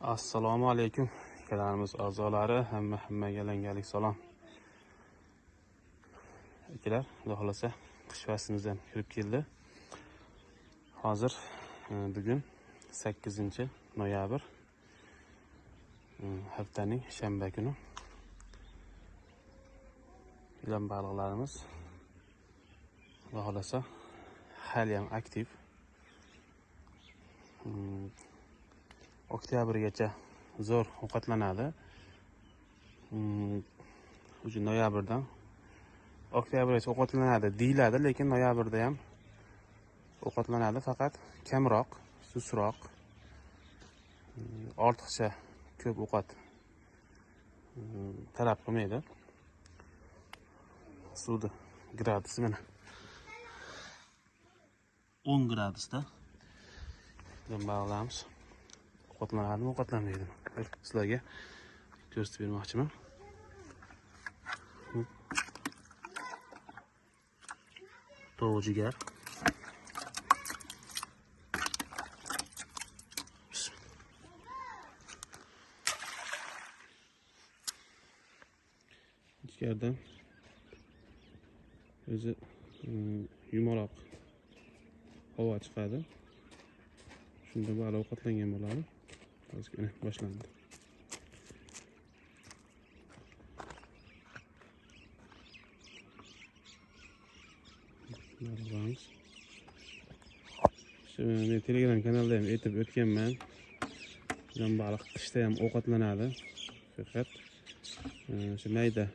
Assalomu alaykum akalarimiz a'zolari, hammaga yalangalik salom. Akalar, xudo xolasa qish faslimiz ham kirib keldi. Hozir bugun 8-noyabr, haftaning shanba kuni. Ilam baliqlarimiz xudo xolasa hali ham aktiv. Oktyabrgacha zo'r ovqatlanadi. O'sha noyabrdan oktyabrgacha ovqatlanadi deyiladi, lekin noyabrda ham ovqatlanadi, faqat kamroq, susroq. Ortiqcha ko'p ovqat talab qilmaydi. Suvni gradusi mana 10 gradusda. Baliqlarimiz ovqatlanadimi, ovqatlanmaydimi? Sizlarga ko'rsatib bermoqchiman. Tovuq jigar. Jigardan o'zi yumaloq havo chiqadi. Shunda baliq ovqatlangan bo'ladi. Hozir boshlandi. Baliqlarimiz. Men Telegram kanalda ham aytib o'tganman. Baliq qishda ham ovqatlanadi. Faqat o'sha mayda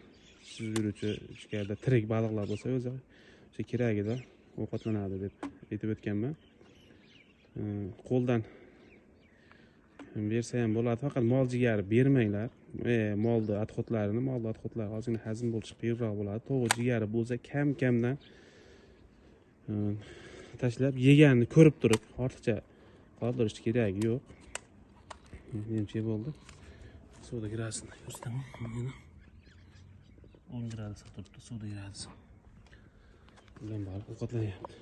suzib yuruvchi jigarda tirik baliqlar bo'lsa, o'zi o'sha keragida ovqatlanadi deb aytib o'tganman. Qo'ldan bersa ham bo'ladi, faqat mol jigari bermanglar. Molni otxotlarini, ozgina hazm bo'lishi qiyinroq bo'ladi. Tovuq jigari bo'lsa kam-kamdan tashlab yeganini ko'rib turib, ortiqcha qoldirish keragi yo'q. Menimcha bo'ldi. Suvda gradusini ko'rsataman. 10 gradusda turibdi, suvda gradusi. Bilan baliq ovqatlanyapti.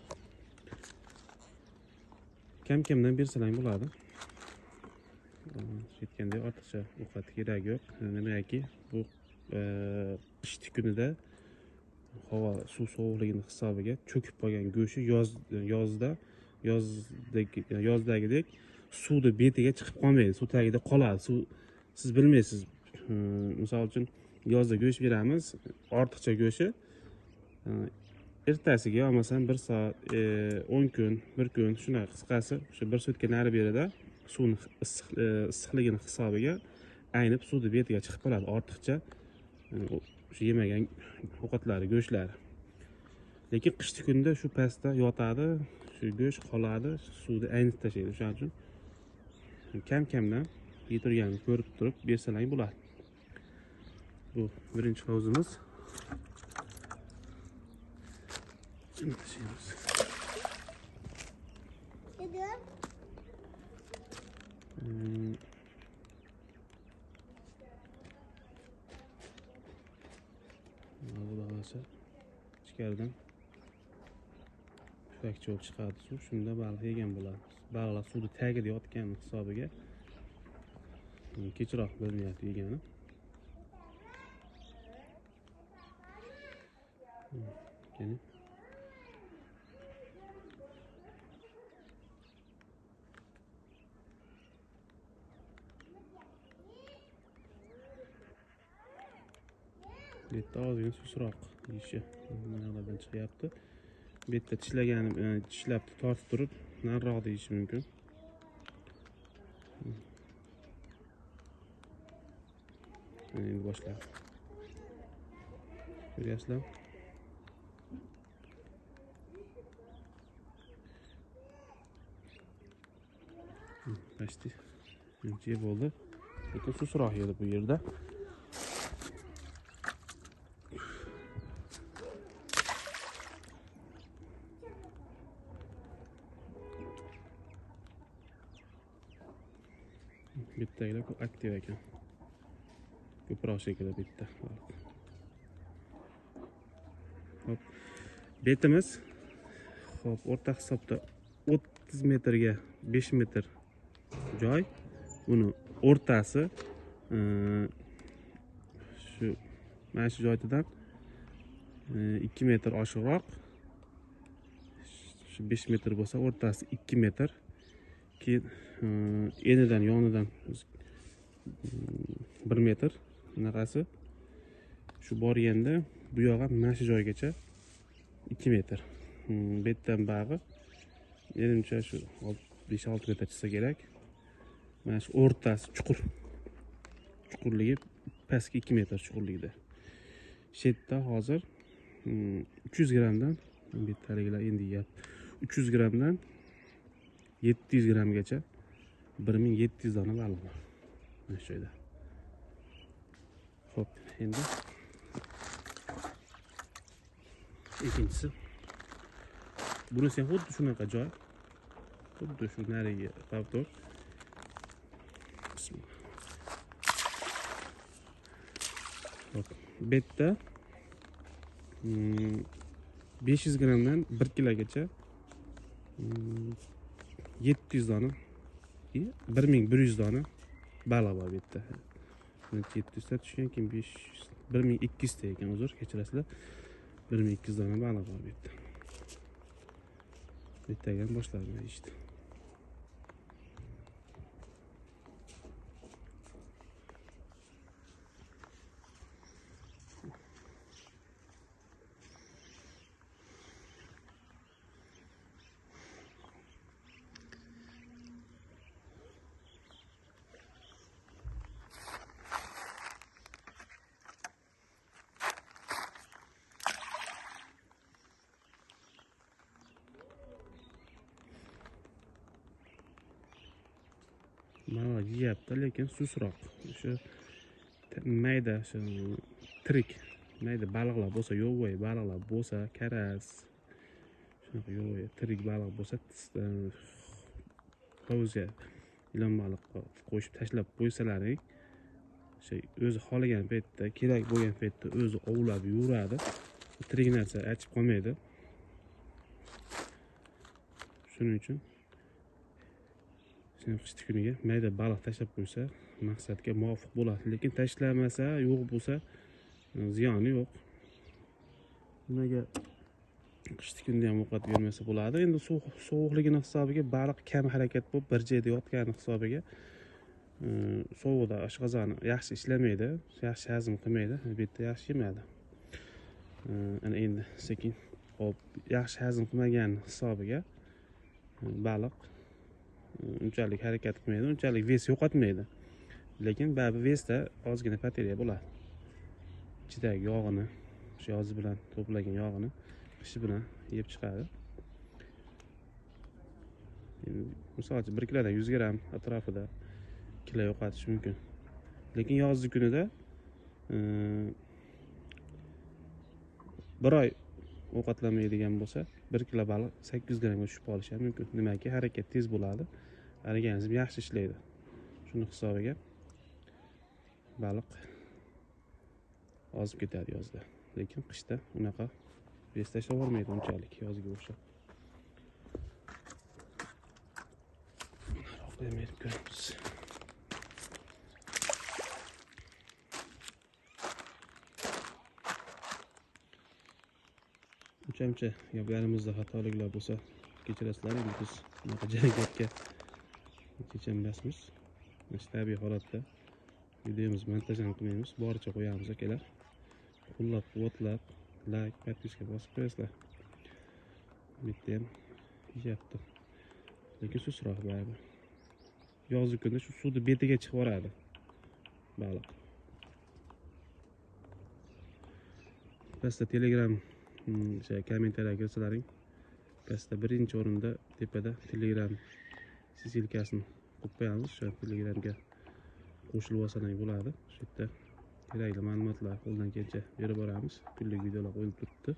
Kam-kamdan bersalar bo'ladi. Aytgandek, ortiqcha ovqat keragi yo'q. Nimagaki, bu qish kunida havo suv sovuqligini hisobiga cho'kib qolgan go'shti yozdagidek suvni betiga chiqib qolmaydi, suv tagida qoladi. Siz bilmaysiz. Misol uchun yozda go'sht beramiz, ortiqcha go'shti ertasiga olmasam 1 soat, 10 kun, 1 kun, shunaqa qisqasi o'sha 1 sutka nari berida suvning issiqligini hisobiga aynib suvni betiga chiqib qoladi, ortiqcha o'sha yemagan ovqatlari, go'shtlari. Lekin qishki kunda shu pastda yotadi, shu go'sht qoladi, suvni aynib tashlaydi. Shuning uchun kam-kamdan yeturganini ko'rib turib bersalar bo'ladi. Bu birinchi havuzimiz. Shuni tashlaymiz. Ichkaridan pufakcha bo'lib chiqadi suv. Shunda baliq yegan bo'ladi. Baliqlar suvni tagida yotgan hisobiga kechroq bilinyapti yegani. Keyin bu yerda ozgina susroq yeyishi nimalardan chiqyapti. Bu yerda tishlab tortib turib nariroqda yeyishi mumkin. Endi boshladi. Ko'ryapsizlar? Почти yeb bo'ldi. Lekin susroq yedi bu yerda. Bittagilar aktiv ekan. Ko'proq shekilda bitta. Hop. Betimiz hop, o'rta hisobda 30 metrga 5 metr joy. Buni o'rtasi shu mana shu joydan 2 metr oshiqroq, shu 5 metr bo'lsa, o'rtasi 2 metr. Keyin enidan yonidan 1 metr bunaqasi. Shu borganda bu yoq ham mana shu joygacha 2 metr. Bu yerdan bag'i menimcha shu 5-6 metr chiqsa kerak. Mana shu o'rtasi chuqur. Chuqurligi pastki 2 metr chuqurligida. Shu yerda hozir 300 grammdan bu yerdagilar endi yap 300 grammdan 700 grammgacha 1700 dona baliq bor. Mana shu yerda. Xo'p, endi ikkinchisi. Bunisi ham xuddi shunaqa joy. Xuddi shu nariga favtor. Xo'p, bu yerda 500 grammdan 1 kilogacha 700 dona 1100 dona baliq bor bu yerda. 700 ta tushgan, keyin 1200 ta ekan, uzr, kechirasizlar. 1200 dona baliq bor bu yerda. Bu yerdaga ham boshladim ishni. Mana yeyapti, lekin susroq. O'sha mayda shu tirik mayda baliqlar bo'lsa, yo'voy baliqlar bo'lsa, karas, shunaqa yo'voy tirik baliq bo'lsa, hovuzga ilon baliqqa qo'shib tashlab qo'ysalaring, o'sha o'zi xohlagan paytda, kerak bo'lgan paytda o'zi ovlab yuradi. Tirik narsa achib qolmaydi. Shuning uchun qishki kuniga mayda baliq tashlab qo'ysa maqsadga muvofiq bo'ladi, lekin tashlamasa, yo'q bo'lsa ziyoni yo'q. Nimaga qishki kunda ham ovqat bermasa bo'ladi. Endi sovuqligini hisobiga baliq kam harakat bo'lib bir joyda yotgani hisobiga sovuqda oshqozoni yaxshi ishlamaydi, yaxshi hazm qilmaydi, bu yerda yaxshi yemadi. Ana endi sekin hop yaxshi hazm qilmagani hisobiga baliq unchalik harakat qilmaydi, unchalik ves yo'qotmaydi. Lekin baribir vesda ozgina bateriya bo'ladi. Ichidagi yog'ini, o'sha yozi bilan to'plagan yog'ini qishi bilan yeb chiqadi. Misol uchun 1 kilodan 100 gramm atrofida kilo yo'qotish mumkin. Lekin yozgi kunida 1 oy ovqatlanmaydigan bo'lsa, 1 kilo baliq 800 grammga tushib qolishi mumkin. Nimaki harakat tez bo'ladi, organizm yaxshi ishlaydi. Shuni hisobiga baliq ozib ketadi yozda. Lekin qishda unaqa ves tashlab olmaydi unchalik yozga o'xshab. Qo'ymayib ko'ramiz. O'shancha gaplarimizda xatoliklar bo'lsa, kechirasizlar. Endi biz bunaqa jarayonga kechinmasmiz. Mana tabiiy holatda videomizni montaj qilmaymiz, boricha qo'yamiz akalar. Qo'llab-quvvatlab, like, podpiska bosib qo'yasizlar. Bu yerda ham yeyapti. Lekin susroq baribir. Yozgi kunda shu suvni betiga chiqib boradi baliq. Pastda Telegram kommentariyaga kirsalaring, pastda birinchi o'rinda tepada Telegram silkasini qo'yib qo'yamiz. O'sha Telegramga qo'shilib olsangiz bo'ladi. Shu yerda kerakli ma'lumotlar qo'ldan kelgancha berib boramiz. Kunlik videolar qo'yilib turibdi.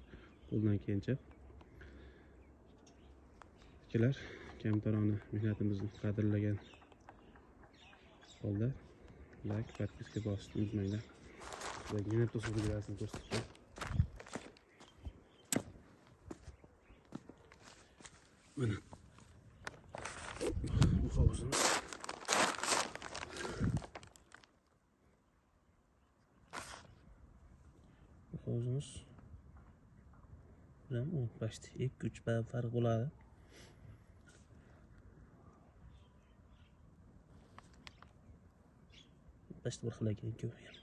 Qo'ldan kelgancha. Akalar, kamtarona mehnatimizni qadrlagan holda like, podpiska bosishni unutmanglar. Va yana to'siq videolarni ko'rsatib mana bu hovuzimiz o'zimiz ham u почти 2-3 barobar farq bo'ladi. Почти bir xil ekan ikkovi ham.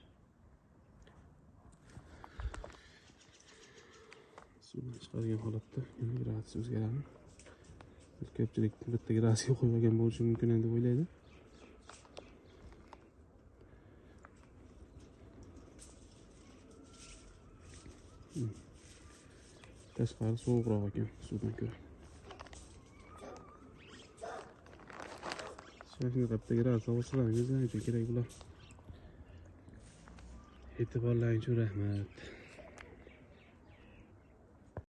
Suvni chiqargan holatda gradus o'zgaradi. Ko'pchilik bitta gradusga qo'yib olgan bo'lishi mumkin deb o'ylaydi. Tashqari sovuqroq ekan suvdan ko'ra. Shunday bitta gradus olsangiz uchun kerak bular. E'tiborlaringiz uchun rahmat.